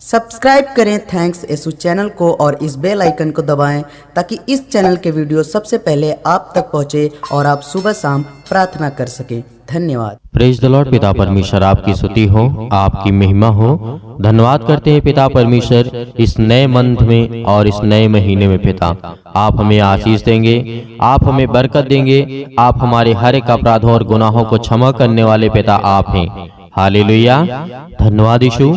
Subscribe करें thanks Yesu channel को और इस बेल आइकन को दबाएं ताकि इस चैनल के वीडियो सबसे पहले आप तक पहुंचे और आप सुबह शाम प्रार्थना कर सकें। धन्यवाद। Praise the Lord. पिता परमेश्वर आपकी स्तुति हो, आपकी महिमा हो। धन्यवाद करते हैं पिता परमेश्वर इस नए मंथ में और इस नए महीने में। पिता आप हमें आशीष देंगे, आप हमें बरकत देंगे, आप हमारे हर एक अपराधों और गुनाहों को क्षमा करने वाले पिता आप हैं। हालेलुया। धन्यवाद यीशु।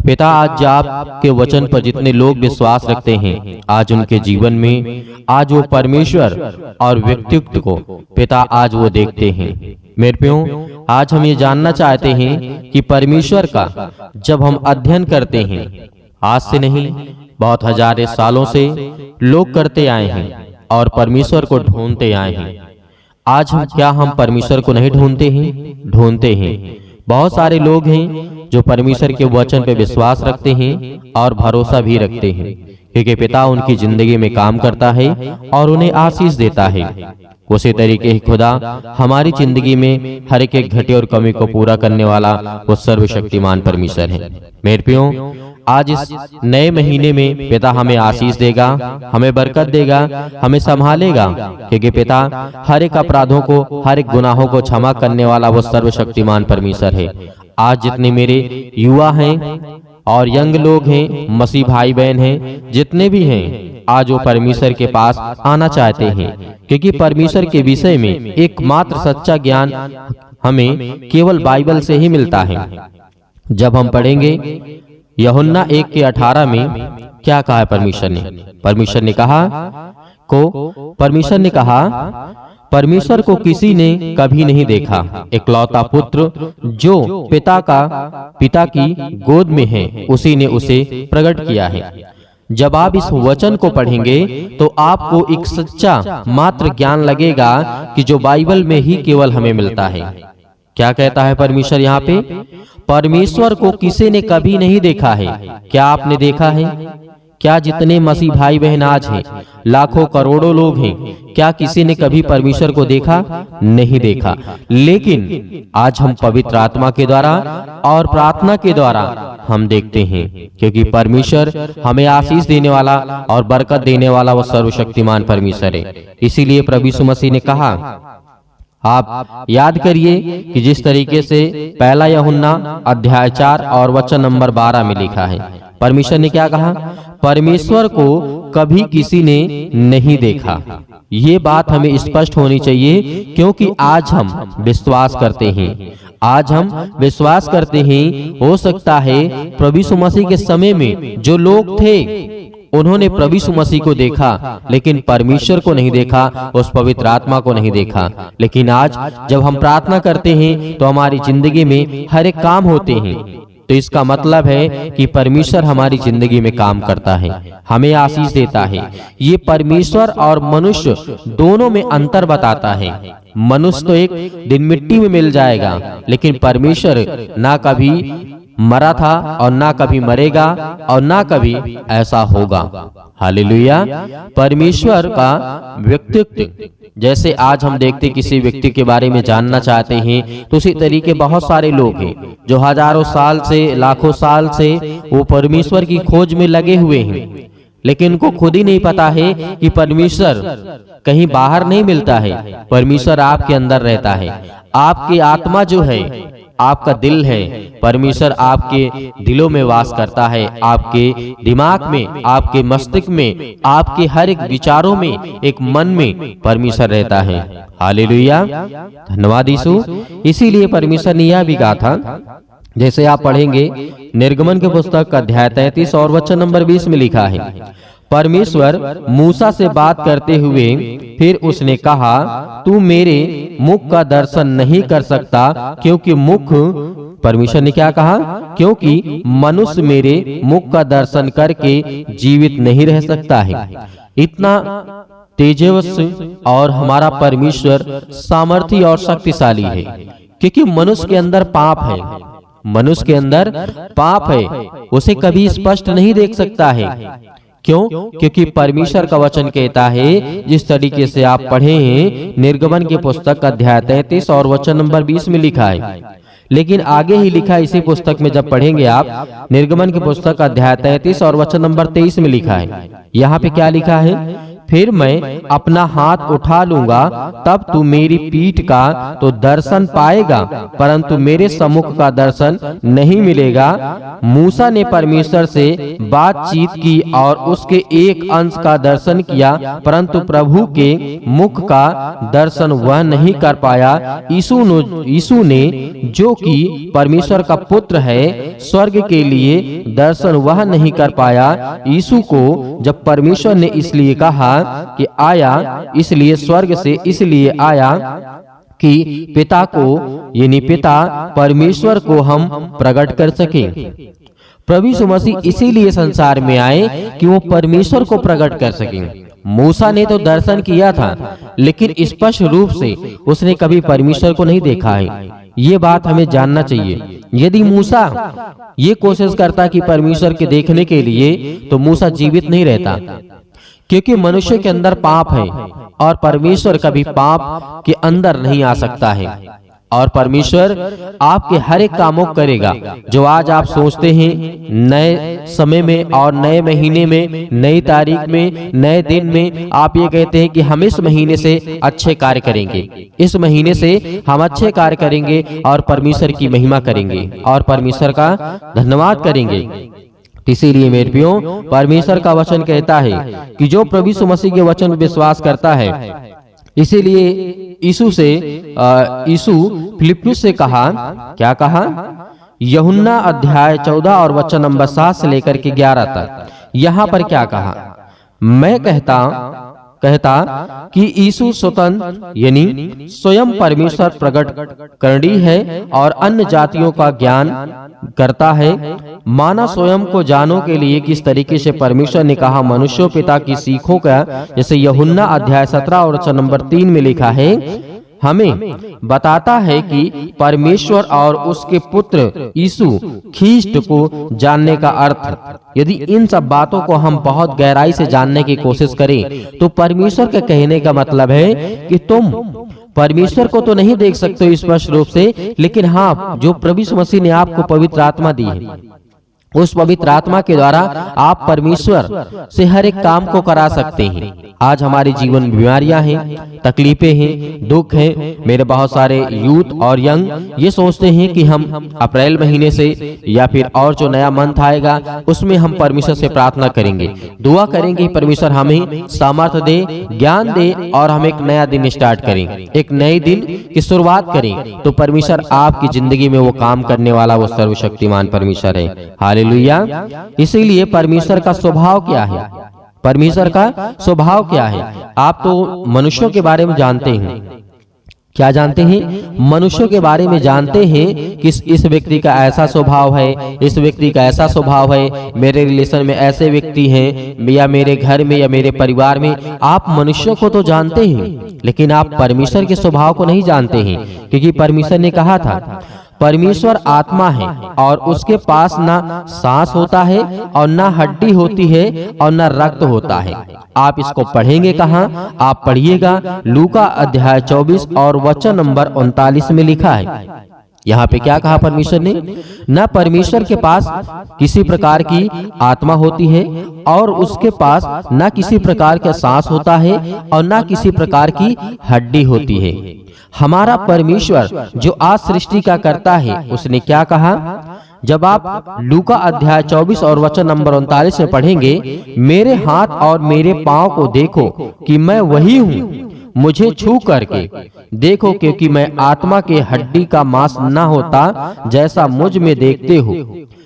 पिता आज आपके वचन पर जितने लोग विश्वास रखते हैं, आज उनके जीवन में आज वो परमेश्वर और व्यक्तित्व को पिता आज वो देखते हैं। मेरे प्रियो, आज हम ये जानना चाहते हैं कि परमेश्वर का जब हम अध्ययन करते हैं, आज से नहीं बहुत हजारों सालों से लोग करते आए हैं और परमेश्वर को ढूंढते आए हैं। आज हम परमेश्वर को नहीं ढूंढते हैं? ढूंढते हैं। बहुत सारे लोग हैं जो परमेश्वर के वचन पे विश्वास रखते हैं और भरोसा भी रखते हैं, क्योंकि पिता उनकी जिंदगी में काम करता है और उन्हें आशीष देता है। उसी तरीके ही खुदा हमारी जिंदगी में हर एक घटे और कमी को पूरा करने वाला वो सर्वशक्तिमान परमेश्वर है। मेरे प्रियो, आज इस नए महीने में पिता हमें आशीष देगा, हमें बरकत देगा, हमें संभालेगा, क्योंकि पिता हर एक अपराधों को, हर एक गुनाहों को क्षमा करने वाला वो सर्वशक्तिमान परमेश्वर है। आज जितने मेरे युवा हैं और यंग लोग हैं, मसीह भाई बहन हैं, जितने भी हैं, आज वो परमेश्वर के पास आना चाहते हैं, क्योंकि परमेश्वर के विषय में एकमात्र सच्चा ज्ञान हमें केवल बाइबल से ही मिलता है। जब हम पढ़ेंगे यूहन्ना 1:18 में क्या कहा है परमेश्वर ने? परमेश्वर को किसी ने कभी नहीं देखा, इकलौता पुत्र जो पिता की गोद में है, उसी ने उसे प्रकट किया है। जब आप इस वचन को पढ़ेंगे तो आपको एक सच्चा मात्र ज्ञान लगेगा कि जो बाइबल में ही केवल हमें मिलता है। क्या कहता है परमेश्वर यहाँ पे? परमेश्वर को किसी ने कभी नहीं देखा है। क्या आपने देखा है? क्या जितने मसीह भाई बहन आज हैं, लाखों करोड़ों लोग हैं, क्या किसी ने कभी परमेश्वर को देखा? नहीं देखा। लेकिन आज हम पवित्र आत्मा के द्वारा और प्रार्थना के द्वारा हम देखते हैं, क्योंकि परमेश्वर हमें आशीष देने वाला और बरकत देने वाला वो सर्वशक्तिमान परमेश्वर है। इसीलिए प्रभु यीशु मसीह ने कहा, आप याद करिए कि जिस तरीके से पहला यूहन्ना अध्याय 4 और वचन नंबर 12 में लिखा है, परमेश्वर ने क्या कहा? परमेश्वर को कभी किसी ने नहीं देखा। ये बात हमें स्पष्ट होनी चाहिए, क्योंकि आज हम विश्वास करते हैं। आज हम विश्वास करते हैं, हो सकता है प्रभु यीशु मसीह के समय में जो लोग थे उन्होंने प्रभु यीशु मसीह को देखा, लेकिन परमेश्वर को नहीं देखा, उस पवित्र आत्मा को नहीं देखा। लेकिन आज जब हम प्रार्थना करते हैं तो हमारी जिंदगी में हर एक काम होते हैं, तो इसका मतलब है कि परमेश्वर हमारी जिंदगी में काम करता है, हमें आशीष देता है। ये परमेश्वर और मनुष्य दोनों में अंतर बताता है। मनुष्य तो एक दिन मिट्टी में मिल जाएगा, लेकिन परमेश्वर ना कभी मरा था और ना कभी मरेगा और ना कभी ऐसा होगा। हालेलुया। परमेश्वर का व्यक्तित्व, जैसे आज हम देखते किसी व्यक्ति के बारे में जानना चाहते हैं, तो उसी तरीके बहुत सारे लोग हैं जो हजारों साल से, लाखों साल से वो परमेश्वर की खोज में लगे हुए हैं, लेकिन उनको खुद ही नहीं पता है कि परमेश्वर कहीं बाहर नहीं मिलता है। परमेश्वर आपके अंदर रहता है। आपकी आत्मा जो है, आपका दिल है, परमेश्वर आपके दिलों में वास करता है, आपके दिमाग में, आपके मस्तिष्क में, आपके हर एक विचारों में, एक मन में परमेश्वर रहता है। हालेलुया। धन्यवाद यीशु। इसीलिए परमेश्वर ने यह भी कहा था, जैसे आप पढ़ेंगे निर्गमन के पुस्तक अध्याय 33 और वचन नंबर 20 में लिखा है, परमेश्वर मूसा से बात करते हुए फिर उसने कहा, तू मेरे मुख का दर्शन नहीं कर सकता, क्योंकि परमेश्वर ने क्या कहा? क्योंकि मनुष्य मेरे मुख का दर्शन करके जीवित नहीं रह सकता है। इतना तेजस्वी और हमारा परमेश्वर सामर्थी और शक्तिशाली है, क्योंकि मनुष्य के अंदर पाप है। मनुष्य के अंदर पाप है, उसे कभी स्पष्ट नहीं देख सकता है। क्यों? क्योंकि परमेश्वर का वचन कहता है, जिस तरीके से आप पढ़े हैं निर्गमन की पुस्तक अध्याय 33 और वचन नंबर 20 में लिखा है, लेकिन आगे ही लिखा इसी पुस्तक में जब पढ़ेंगे आप, निर्गमन की पुस्तक अध्याय 33 और वचन नंबर 23 में लिखा है। यहाँ पे क्या लिखा है? फिर मैं अपना हाथ उठा लूंगा, तब तू मेरी पीठ का तो दर्शन पाएगा, परंतु मेरे सम्मुख का दर्शन नहीं मिलेगा। मूसा ने परमेश्वर से बातचीत की और उसके एक अंश का दर्शन किया, परंतु प्रभु के मुख का दर्शन वह नहीं कर पाया। यीशु ने जो कि परमेश्वर का पुत्र है, स्वर्ग के लिए दर्शन वह नहीं कर पाया। यीशु को जब परमेश्वर ने इसलिए कहा कि आया, इसलिए स्वर्ग से इसलिए आया कि पिता को, यानी पिता परमेश्वर को हम प्रकट कर सके। प्रभु यीशु मसीह इसीलिए संसार में आए कि वो परमेश्वर को प्रकट कर सके। मूसा ने तो दर्शन किया था, लेकिन स्पष्ट रूप से उसने कभी परमेश्वर को नहीं देखा है। ये बात हमें जानना चाहिए। यदि मूसा ये कोशिश करता कि परमेश्वर के देखने के लिए, तो मूसा जीवित नहीं रहता, क्योंकि मनुष्य के अंदर पाप है और परमेश्वर कभी पाप के अंदर नहीं आ सकता है। और परमेश्वर आपके हर एक कामों को करेगा जो आज आप सोचते हैं। नए समय में और नए महीने में, नई तारीख में, नए दिन में आप ये कहते हैं कि हम इस महीने से अच्छे कार्य करेंगे, इस महीने से हम अच्छे कार्य करेंगे और परमेश्वर की महिमा करेंगे और परमेश्वर का धन्यवाद करेंगे। इसीलिए मेरे प्रियो, परमेश्वर का वचन कहता है कि जो प्रभु यीशु मसीह के वचन पर विश्वास करता है, इसीलिए यीशु फिलिप्पियुस से कहा, क्या कहा? यूहन्ना अध्याय 14 और वचन नंबर 7 से लेकर के 11 तक यहाँ पर क्या कहा? मैं कहता कि यीशु स्वतंत्र यानी स्वयं परमेश्वर प्रकट करनी है और अन्य जातियों का ज्ञान करता है। माना स्वयं को जानो के लिए किस तरीके से परमेश्वर ने कहा मनुष्यों पिता की सीखों का, जैसे यूहन्ना अध्याय 17 और वचन नंबर 3 में लिखा है, हमें बताता है कि परमेश्वर और उसके पुत्र यीशु ख्रीष्ट को जानने का अर्थ। यदि इन सब बातों को हम बहुत गहराई से जानने की कोशिश करें, तो परमेश्वर के कहने का मतलब है कि तुम परमेश्वर को तो नहीं देख सकते स्पष्ट रूप से, लेकिन हाँ, जो प्रभु यीशु मसीह ने आपको पवित्र आत्मा दी है, उस पवित्र आत्मा के द्वारा आप परमेश्वर से हर एक काम को करा सकते हैं। आज हमारे जीवन में बीमारियां हैं, तकलीफें हैं, दुख हैं। मेरे बहुत सारे यूथ और यंग ये सोचते हैं कि हम अप्रैल महीने से या फिर और जो नया मंथ आएगा उसमें हम परमेश्वर से प्रार्थना करेंगे, दुआ करेंगे, परमेश्वर हमें सामर्थ्य दे, ज्ञान दे और हम एक नया दिन स्टार्ट करें, एक नए दिन की शुरुआत करें। तो परमेश्वर आपकी जिंदगी में वो काम करने वाला वो सर्वशक्तिमान परमेश्वर है। हालेलुया। इसीलिए परमेश्वर का स्वभाव क्या है? परमेश्वर का स्वभाव क्या है? आप तो मनुष्यों के बारे में जानते हैं। क्या जानते हैं? मनुष्यों के बारे में जानते हैं कि इस व्यक्ति का ऐसा स्वभाव है, इस व्यक्ति का ऐसा स्वभाव है, मेरे रिलेशन में ऐसे व्यक्ति हैं, या मेरे घर में या मेरे परिवार में। आप मनुष्यों को तो जानते हैं, लेकिन आप परमेश्वर के स्वभाव को नहीं जानते हैं, क्योंकि परमेश्वर ने कहा था परमेश्वर आत्मा है और उसके पास ना सांस होता है और ना हड्डी होती है और ना रक्त होता है। आप इसको पढ़ेंगे कहाँ? आप पढ़िएगा लूका अध्याय 24 और वचन नंबर 39 में लिखा है। यहाँ पे क्या कहा परमेश्वर ने? न परमेश्वर के पास किसी प्रकार की आत्मा होती है और उसके पास न किसी प्रकार का सांस होता है और न किसी प्रकार की हड्डी होती है। हमारा परमेश्वर जो आज सृष्टि का करता है, उसने क्या कहा? जब आप लूका अध्याय 24 और वचन नंबर 39 में पढ़ेंगे, मेरे हाथ और मेरे पांव को देखो कि मैं वही हूँ, मुझे छू करके देखो, क्योंकि मैं आत्मा के हड्डी का मांस न होता जैसा मुझ में देखते हो।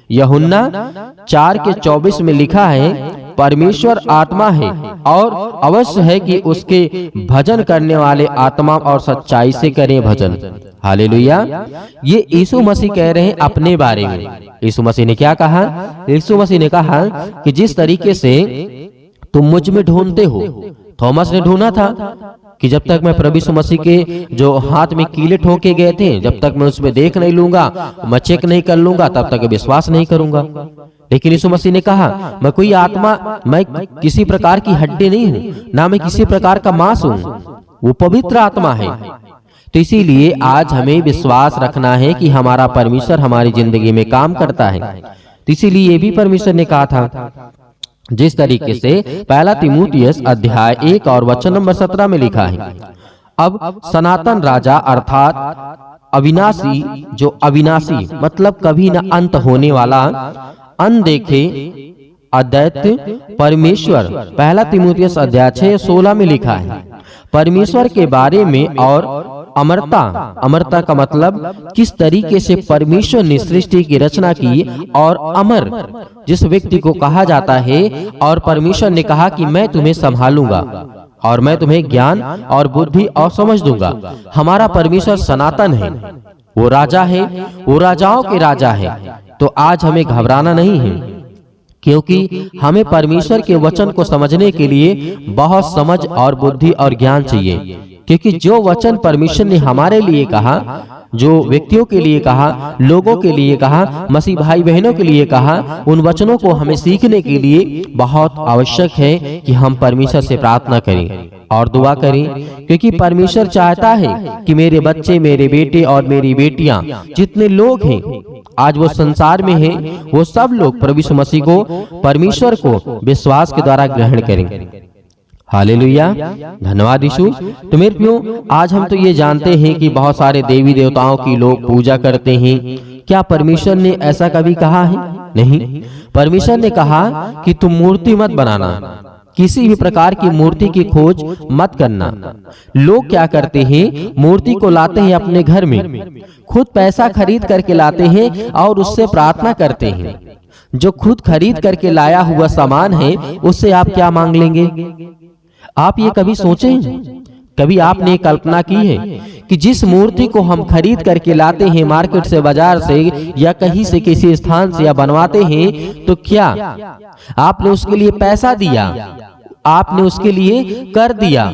यूहन्ना 4:24 में लिखा है परमेश्वर आत्मा है और अवश्य है कि उसके भजन करने वाले आत्मा और सच्चाई से करें भजन। हालेलुया। ये यीशु मसीह कह रहे हैं अपने बारे में। यीशु मसीह ने क्या कहा? यीशु मसीह ने कहा कि जिस तरीके से तुम मुझ में ढूंढते हो, थॉमस ने ढूंढा था कि जब तक मैं प्रभु यीशु मसीह के जो हाथ में कीले ठोके गए थे, जब तक मैं उसमें देख नहीं लूंगा, मैं चेक नहीं कर लूंगा, तब तक विश्वास नहीं करूंगा। लेकिन यीशु मसीह ने कहा मैं कोई आत्मा, मैं किसी प्रकार की हड्डी नहीं हूं, ना मैं किसी प्रकार का मांस हूं, वो पवित्र आत्मा है। तो इसीलिए आज हमें विश्वास रखना है कि हमारा परमेश्वर हमारी जिंदगी में काम करता है। तो इसीलिए ये भी परमेश्वर ने कहा था, जिस तरीके से पहला तीमुथियुस अध्याय 1 और वचन नंबर 17 में लिखा है, अब सनातन राजा अर्थात अविनाशी, जो अविनाशी मतलब कभी न अंत होने वाला, अनदेखे अद्वैत परमेश्वर, पहला तीमुथियुस अध्याय 6:16 में लिखा है, परमेश्वर के बारे में और अमरता, अमरता का मतलब किस तरीके से परमेश्वर ने सृष्टि की रचना की और अमर जिस व्यक्ति को कहा जाता है, और परमेश्वर ने कहा कि मैं तुम्हें संभालूंगा और मैं तुम्हें ज्ञान और बुद्धि और समझ दूंगा। हमारा परमेश्वर सनातन है, वो राजा है, वो राजाओं के राजा है। तो आज हमें घबराना नहीं है, क्योंकि हमें परमेश्वर के वचन को समझने के लिए बहुत समझ और बुद्धि और ज्ञान चाहिए। क्योंकि जो वचन परमेश्वर ने हमारे लिए कहा, जो व्यक्तियों के लिए कहा, लोगों के लिए कहा, मसीह भाई बहनों के लिए कहा, उन वचनों को हमें सीखने के लिए बहुत आवश्यक है कि हम परमेश्वर से प्रार्थना करें और दुआ करें। क्योंकि परमेश्वर चाहता है कि मेरे बच्चे, मेरे बेटे और मेरी बेटियां, जितने लोग हैं आज वो संसार में हैं, वो सब लोग प्रभु यीशु मसीह को, परमेश्वर को विश्वास के द्वारा ग्रहण करें। हालेलुया, धन्यवाद यीशु। तो मेरे प्रियो, आज हम तो ये जानते हैं कि बहुत सारे देवी देवताओं की लोग पूजा करते हैं। क्या परमेश्वर ने ऐसा कभी कहा है? नहीं। परमेश्वर ने कहा कि तुम मूर्ति मत बनाना, किसी भी प्रकार की मूर्ति की खोज मत करना। लोग क्या करते हैं, मूर्ति को लाते हैं अपने घर में, खुद पैसा खरीद करके लाते हैं और उससे प्रार्थना करते हैं। जो खुद खरीद करके लाया हुआ सामान है, उससे आप क्या मांग लेंगे? आप ये कभी सोचे? कभी आपने कल्पना की है कि जिस मूर्ति को हम खरीद करके लाते हैं मार्केट से, बाजार से, या कहीं से किसी स्थान से, या बनवाते हैं, तो क्या आपने उसके लिए पैसा दिया? आपने उसके लिए कर दिया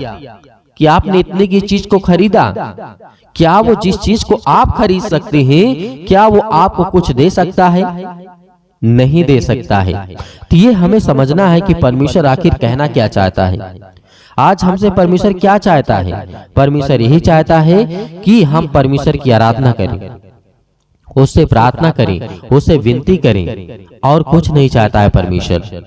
कि आपने इतने की चीज को खरीदा? क्या वो जिस चीज को आप खरीद सकते हैं, क्या वो आपको कुछ दे सकता है? नहीं दे सकता है। तो ये हमें समझना है कि परमेश्वर आखिर कहना क्या चाहता है। आज हमसे परमेश्वर क्या चाहता है? परमेश्वर यही चाहता है कि हम परमेश्वर की आराधना करें, उससे प्रार्थना करें, उससे विनती करें, और कुछ नहीं चाहता है परमेश्वर।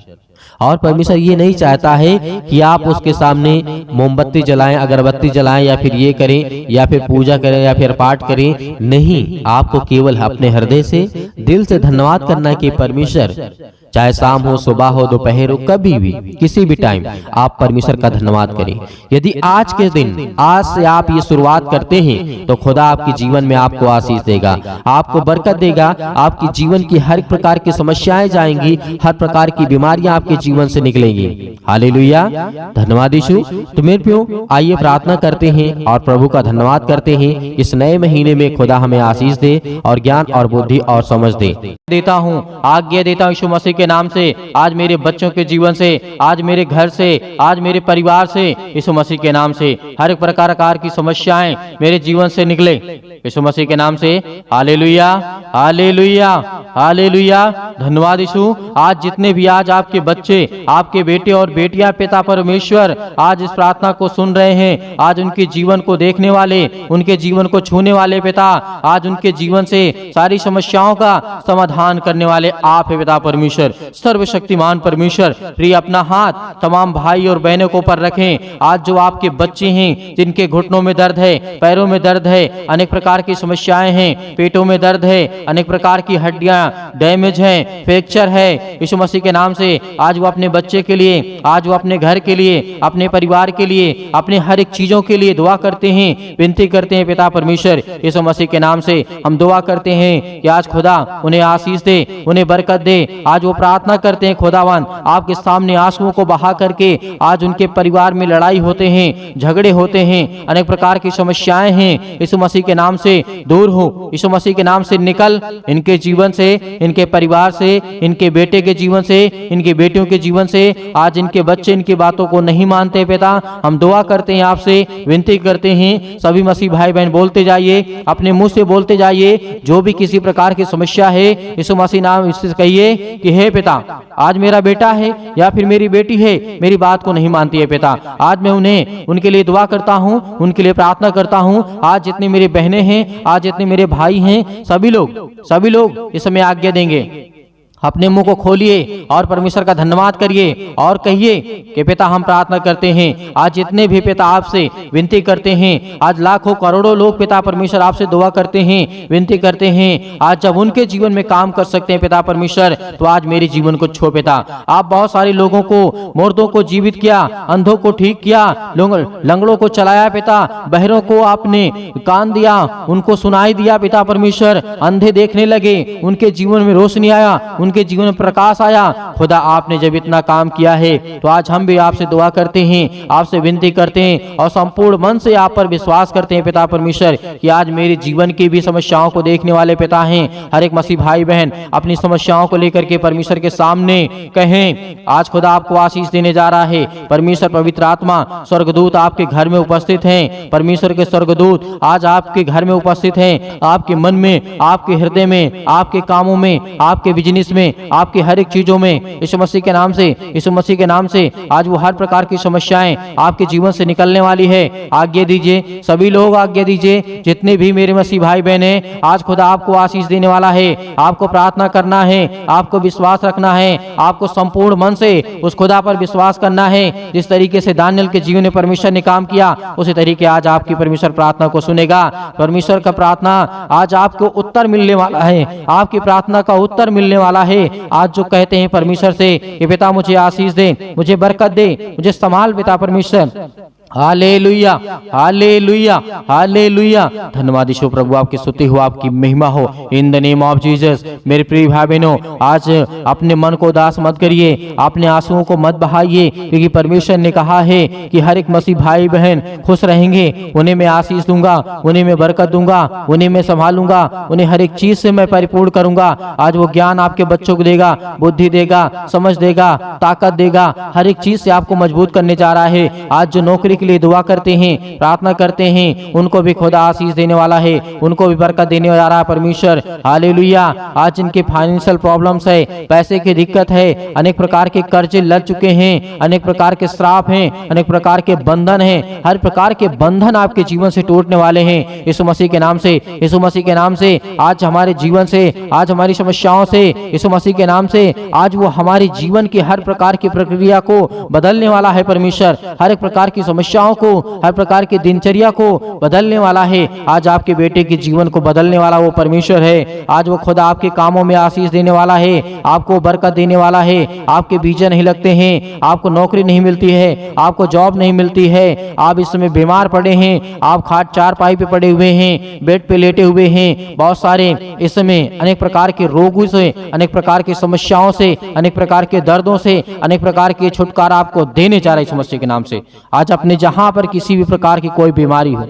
और परमेश्वर ये नहीं चाहता है कि आप उसके सामने मोमबत्ती जलाएं, अगरबत्ती जलाएं, या फिर ये करें, या फिर पूजा करें, या फिर पाठ करें। नहीं, आपको केवल अपने हृदय से, दिल से धन्यवाद करना है कि परमेश्वर, चाहे शाम हो, सुबह हो, दोपहर हो, कभी भी, किसी भी टाइम आप परमेश्वर का धन्यवाद करें। यदि आज के दिन, आज से आप ये शुरुआत करते हैं, तो खुदा आपके जीवन में आपको आशीष देगा, आपको बरकत देगा। आपके जीवन की हर प्रकार की समस्याएं जाएंगी, हर प्रकार की बीमारियां आपके जीवन से निकलेंगी। हालेलुया, धन्यवाद यीशु। तो मेरे प्रियो, आइए प्रार्थना करते हैं और प्रभु का धन्यवाद करते हैं। इस नए महीने में खुदा हमें आशीष दे और ज्ञान और बुद्धि और समझ दे। देता हूँ, आज्ञा देता हूँ यीशु मसीह के नाम से, आज मेरे बच्चों के जीवन से, आज मेरे घर से, आज मेरे परिवार से, यीशु मसीह के नाम से हर एक प्रकार की समस्याएं मेरे जीवन से निकले, यीशु मसीह के नाम से। हालेलुया, हालेलुया, हालेलुया, धन्यवाद यीशु। आज जितने भी आज आपके बच्चे, आपके बेटे और बेटियां पिता परमेश्वर आज इस प्रार्थना को सुन रहे हैं, आज उनके जीवन को देखने वाले, उनके जीवन को छूने वाले पिता, आज उनके जीवन से सारी समस्याओं का समाधान करने वाले आप है पिता परमेश्वर, सर्वशक्तिमान परमेश्वर। प्रिय, अपना हाथ तमाम भाई और बहनों को पर रखें। आज जो आपके बच्चे हैं, जिनके घुटनों में दर्द है, पैरों में दर्द है, अनेक प्रकार की समस्याएं हैं, पेटों में दर्द है, अनेक प्रकार की हड्डियां डैमेज हैं, फ्रैक्चर है, यीशु मसीह के नाम से आज वो अपने बच्चे के लिए, आज वो अपने घर के लिए, अपने परिवार के लिए, अपने हर एक चीजों के लिए दुआ करते हैं, विनती करते हैं पिता परमेश्वर। यीशु मसीह के नाम से हम दुआ करते हैं कि आज खुदा उन्हें आशीष दे, उन्हें बरकत दे। आज वो प्रार्थना करते हैं, खुदावन आपके सामने आंसुओं को बहा करके, आज उनके परिवार में लड़ाई होते हैं, झगड़े होते हैं, अनेक प्रकार की समस्याएं हैं, यीशु मसीह के नाम से दूर हो, यीशु मसीह के नाम से निकल, इनके जीवन से, इनके परिवार से, इनके बेटे के जीवन से, इनके बेटियों के जीवन से। आज इनके बच्चे इनकी बातों को नहीं मानते पिता, हम दुआ करते हैं, आपसे विनती करते हैं, सभी मसीह भाई बहन बोलते जाइए, अपने मुंह से बोलते जाइए, जो भी किसी प्रकार की समस्या है, यीशु मसीह नाम इससे कहिए कि हे है पिता, आज मेरा बेटा है या फिर मेरी बेटी है, मेरी बात को नहीं मानती है पिता। आज मैं उन्हें उनके लिए दुआ करता हूँ, उनके लिए प्रार्थना करता हूँ। आज जितनी मेरी बहनें हैं, आज जितने मेरे भाई हैं, सभी लोग इस समय आज्ञा देंगे। अपने मुंह को खोलिए और परमेश्वर का धन्यवाद करिए और कहिए कि पिता हम प्रार्थना करते हैं। आज जितने भी पिता आपसे विनती करते हैं, आज लाखों करोड़ों लोग पिता परमेश्वर आपसे दुआ करते हैं, विनती करते हैं। आज जब उनके जीवन में काम कर सकते हैं पिता परमेश्वर, तो आज मेरे जीवन को छो पिता। आप बहुत सारे लोगों को, मुर्दों को जीवित किया, अंधों को ठीक किया, लंगड़ों को चलाया पिता, बहरों को आपने कान दिया, उनको सुनाई दिया पिता परमेश्वर, अंधे देखने लगे, उनके जीवन में रोशनी आया, उनके जीवन में प्रकाश आया। खुदा आपने जब इतना काम किया है, तो आज हम भी आपसे दुआ करते हैं, आपसे विनती करते हैं और संपूर्ण मन से आप पर विश्वास करते हैं पिता परमेश्वर कि आज मेरे जीवन की भी समस्याओं को देखने वाले पिता हैं। हर एक मसीह भाई बहन अपनी समस्याओं को लेकर के परमेश्वर के सामने कहें। आज खुदा आपको आशीष देने जा रहा है। परमेश्वर पवित्र आत्मा स्वर्गदूत आपके घर में उपस्थित हैं। परमेश्वर के स्वर्गदूत आज आपके घर में उपस्थित हैं, आपके मन में, आपके हृदय में, आपके कामों में, आपके बिजनेस में, आपकी हर एक चीजों में, यीशु मसीह के नाम से, यीशु मसीह के नाम से आज वो हर प्रकार की समस्याएं आपके जीवन से निकलने वाली है। आज्ञा दीजिए, सभी लोग आज्ञा दीजिए, जितने भी मेरे मसीह भाई बहन हैं, आज खुदा आपको आशीष देने वाला है। आपको प्रार्थना करना है, आपको विश्वास रखना है, आपको संपूर्ण मन से उस खुदा पर विश्वास करना है। जिस तरीके से दानियल के जीवन में परमेश्वर ने काम किया, उसी तरीके आज आपकी परमेश्वर प्रार्थना को सुनेगा। परमेश्वर का प्रार्थना आज आपको उत्तर मिलने वाला है, आपकी प्रार्थना का उत्तर मिलने वाला है। आज जो कहते हैं परमेश्वर से कि पिता मुझे आशीष दे, मुझे बरकत दे, मुझे संभाल पिता परमेश्वर। हालेलुया, हालेलुया, हालेलुया। धन्यवाद यीशु प्रभु, आपकी स्तुति हो, आपकी महिमा हो, in the name of Jesus. मेरे प्रिय भाई बहनों, आज अपने मन को उदास मत करिए, अपने आंसुओं को मत बहाइए, क्योंकि परमेश्वर ने कहा है कि हर एक मसीह भाई बहन खुश रहेंगे। उन्हें मैं आशीष दूंगा, उन्हें मैं बरकत दूंगा, उन्हें मैं संभालूंगा, उन्हें हर एक चीज से मैं परिपूर्ण करूंगा। आज वो ज्ञान आपके बच्चों को देगा, बुद्धि देगा, समझ देगा, ताकत देगा, हर एक चीज से आपको मजबूत करने जा रहा है। आज जो नौकरी के लिए दुआ करते हैं, प्रार्थना करते हैं, उनको भी खुदा आशीष देने वाला है, उनको भी बरकत देने जा रहा है परमेश्वर। हालेलुया। आज जिनके फाइनेंशियल प्रॉब्लम्स है, पैसे की दिक्कत है, अनेक प्रकार के कर्जे लग चुके हैं, अनेक प्रकार के श्राप हैं, अनेक प्रकार के बंधन हैं, हर प्रकार के बंधन आपके जीवन से टूटने वाले हैं यीशु मसीह के नाम से। यीशु मसीह के नाम से आज हमारे जीवन से, आज हमारी समस्याओं से, यीशु मसीह के नाम से आज वो हमारे जीवन की हर प्रकार की प्रक्रिया को बदलने वाला है परमेश्वर। हर एक प्रकार की समस्याओं को, हर प्रकार की दिनचर्या को बदलने वाला है। आज आपके बेटे के जीवन को बदलने वाला वो परमेश्वर है। आज वो खुदा आपके कामों में आशीष देने वाला है, आपको बरकत देने वाला है। आपके वीजा नहीं लगते हैं, आपको नौकरी नहीं मिलती है, आपको जॉब नहीं मिलती है, आप इस समय बीमार पड़े हैं, आप खाट चारपाई पे पड़े हुए हैं, बेड पे लेटे हुए हैं। बहुत सारे इस समय अनेक प्रकार के रोगों से, अनेक प्रकार की समस्याओं से, अनेक प्रकार के दर्दों से, अनेक प्रकार के छुटकारा आपको देने जा रहा है समस्या के नाम से। आज अपने जहां पर किसी भी प्रकार की कोई बीमारी हो,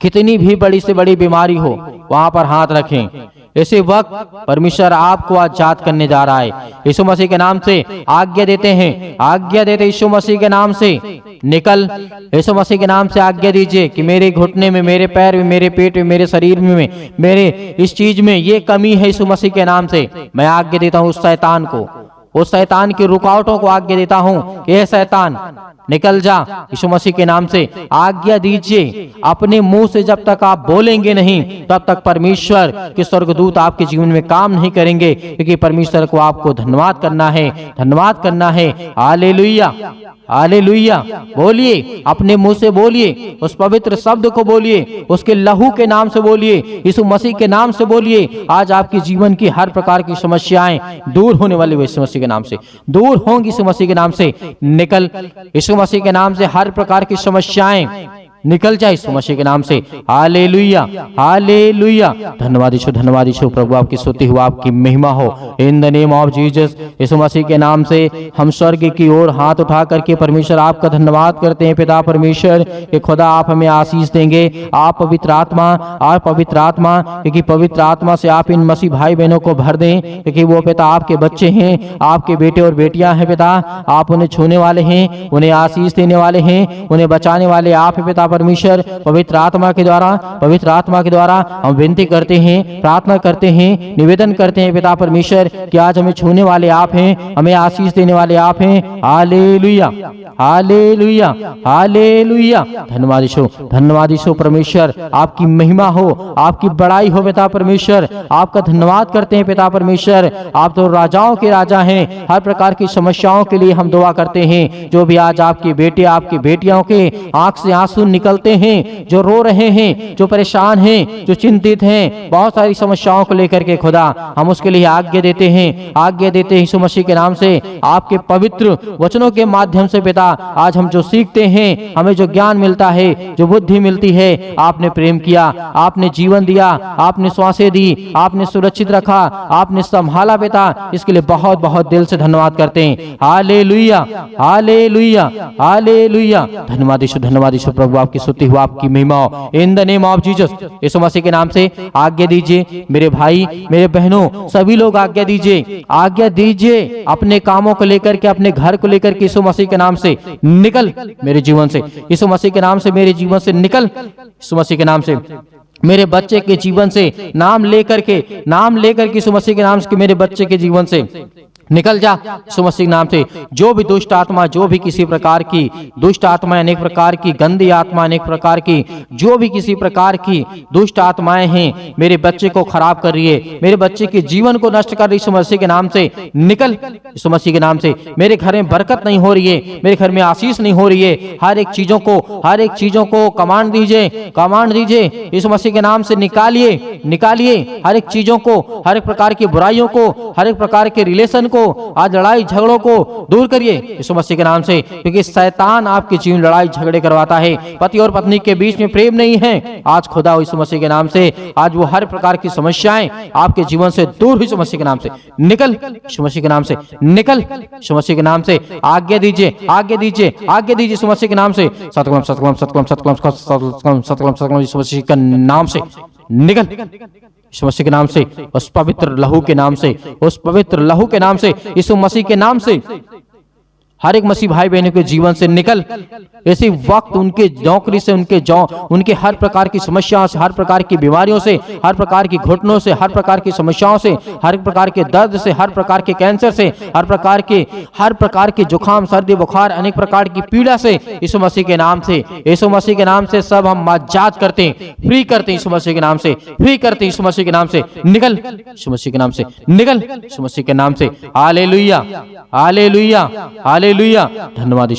कितनी भी बड़ी से बड़ी बीमारी हो, वहां पर हाथ रखें। ऐसे वक्त परमेश्वर आपको आजाद करने जा रहा है। यीशु मसीह के नाम से आज्ञा देते हैं, आज्ञा देते यीशु मसीह के नाम से निकल। यीशु मसीह के नाम से आज्ञा दीजिए कि मेरे घुटने में, मेरे पैर में, मेरे पेट में, मेरे शरीर में, मेरे इस चीज में ये कमी है। यीशु मसीह के नाम से मैं आज्ञा देता हूँ उस शैतान को, उस शैतान की रुकावटों को आज्ञा देता हूँ कि हे शैतान निकल जा। यीशु मसीह के नाम से आज्ञा दीजिए। अपने मुंह से जब तक आप बोलेंगे नहीं, तब तक परमेश्वर के स्वर्गदूत आपके जीवन में काम नहीं करेंगे, क्योंकि परमेश्वर को आपको धन्यवाद करना है, धन्यवाद करना है। Hallelujah, hallelujah. बोलिए, अपने मुंह से बोलिए, उस पवित्र शब्द को बोलिए, उसके लहू के नाम से बोलिए, यीशु मसीह के नाम से बोलिए। आज आपके जीवन की हर प्रकार की समस्याएं दूर होने वाली यीशु मसीह के नाम से दूर होंगी। यीशु मसीह के नाम से निकल। यीशु मसीह के नाम से हर प्रकार की समस्याएं निकल जाए यीशु मसीह के नाम से। हालेलुया, हालेलुया। धन्यवाद यीशु, धन्यवाद यीशु प्रभु, आपकी स्तुति हो, आपकी महिमा हो, in the name of Jesus. यीशु मसीह के नाम से हम स्वर्ग की ओर हाथ उठा करके परमेश्वर आपका धन्यवाद करते हैं। पिता परमेश्वर कि खुदा आप हमें आशीष देंगे। आप पवित्र आत्मा, आप पवित्र आत्मा, क्योंकि पवित्र आत्मा से आप इन मसीह भाई बहनों को भर दें, क्योंकि वो पिता आपके बच्चे हैं, आपके बेटे और बेटियां हैं। पिता आप उन्हें छूने वाले हैं, उन्हें आशीष देने वाले हैं, उन्हें बचाने वाले आप हैं। पिता परमेश्वर पवित्र आत्मा के द्वारा हम विनती करते हैं, प्रार्थना करते हैं, निवेदन करते हैं पिता परमेश्वर कि आज हमें छूने वाले आप हैं, हमें आशीष देने वाले आप हैं। हालेलुया, हालेलुया, हालेलुया। धन्यवाद यीशु परमेश्वर, आपकी महिमा हो, आपकी बड़ाई हो पिता परमेश्वर। आपका धन्यवाद करते हैं पिता परमेश्वर। आप तो राजाओं के राजा हैं। हर प्रकार की समस्याओं के लिए हम दुआ करते हैं। जो भी आज आपके बेटे आपकी बेटियों के आंख से आंसू निकलते हैं, जो रो रहे हैं, जो परेशान हैं, जो चिंतित हैं, बहुत सारी समस्याओं को लेकर के खुदा हम उसके लिए आज्ञा देते हैं यीशु मसीह के नाम से। आपके पवित्र वचनों के माध्यम से पिता आज हम जो सीखते हैं, हमें जो ज्ञान मिलता है, जो बुद्धि मिलती है, आपने प्रेम किया, आपने जीवन दिया, आपने श्वासें दी, आपने सुरक्षित रखा, आपने संभाला पिता। इसके लिए बहुत बहुत दिल से धन्यवाद करते हैं। हालेलुया, हालेलुया, हालेलुया। धन्यवाद यीशु प्रभु, आपकी स्तुति हो, आपकी महिमा हो। In the name of Jesus, यीशु मसीह के नाम से आज्ञा दीजिए मेरे भाई मेरे बहनों, सभी लोग आज्ञा दीजिए अपने कामों को लेकर के, अपने घर को लेकर के। यीशु मसीह के नाम से निकल मेरे जीवन से, यीशु मसीह के नाम से मेरे जीवन से निकल, यीशु मसीह के नाम से मेरे बच्चे के जीवन से, नाम लेकर के यीशु मसीह के नाम से मेरे बच्चे के जीवन से निकल जा यीशु मसीह के नाम से। जो भी दुष्ट आत्मा, जो भी किसी प्रकार की दुष्ट आत्मा, अनेक प्रकार की गंदी आत्मा, अनेक प्रकार की जो भी किसी प्रकार की दुष्ट आत्माएं हैं, मेरे बच्चे को खराब कर रही है, मेरे बच्चे के जीवन को नष्ट कर रही, यीशु मसीह के नाम से निकल, यीशु मसीह के नाम से। मेरे घर में बरकत नहीं हो रही है, मेरे घर में आशीष नहीं हो रही है, हर एक चीजों को कमांड दीजिए यीशु मसीह के नाम से। निकालिए हर एक चीजों को, हर एक प्रकार की बुराइयों को, हर एक प्रकार के रिलेशन को, आज लड़ाई झगड़ों को दूर करिए यीशु मसीह के नाम से। क्योंकि शैतान आपके जीवन लड़ाई झगड़े करवाता है, पति और पत्नी के बीच में प्रेम नहीं है। आज खुदा यीशु मसीह के नाम से, आज वो हर प्रकार की समस्याएं आपके जीवन से दूर, यीशु मसीह के नाम से निकल, यीशु मसीह के नाम से निकल, यीशु मसीह के नाम से आज्ञा दीजिए यीशु मसीह के नाम से। सतकलम यीशु मसीह के नाम से निकल, यीशु मसीह के नाम से, उस पवित्र लहू के नाम से, यीशु मसीह के नाम से हर एक मसीह भाई बहनों के जीवन से निकल। ऐसे वक्त उनके नौकरी से, उनके हर प्रकार की समस्याओं से, हर प्रकार की बीमारियों से, हर प्रकार की घुटनों से, हर प्रकार की समस्याओं से, हर प्रकार के दर्द से, हर प्रकार के कैंसर से, हर प्रकार के जुकाम, सर्दी, बुखार, अनेक प्रकार की पीड़ा से यीशु मसीह के नाम से सब हम आजाद करते हैं, फ्री करते हैं यीशु मसीह के नाम से, यीशु मसीह के नाम से निकल, यीशु मसीह के नाम से निकल, यीशु मसीह के नाम से। हालेलुया, हालेलुया, हालेलुया। धन्यवाद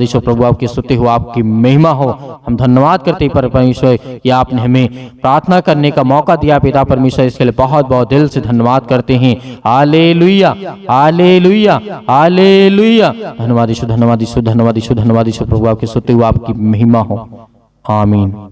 यीशु प्रभु, आपकी स्तुति हो, आपकी महिमा हो। हम धन्यवाद करते हैं परमेश्वर कि आपने हमें प्रार्थना करने का मौका दिया पिता परमेश्वर, इसके लिए बहुत बहुत दिल से धन्यवाद करते हैं। हालेलुया, हालेलुया, हालेलुया। धन्यवाद यीशु प्रभु, आपकी स्तुति हो, आपकी महिमा हो। आमीन।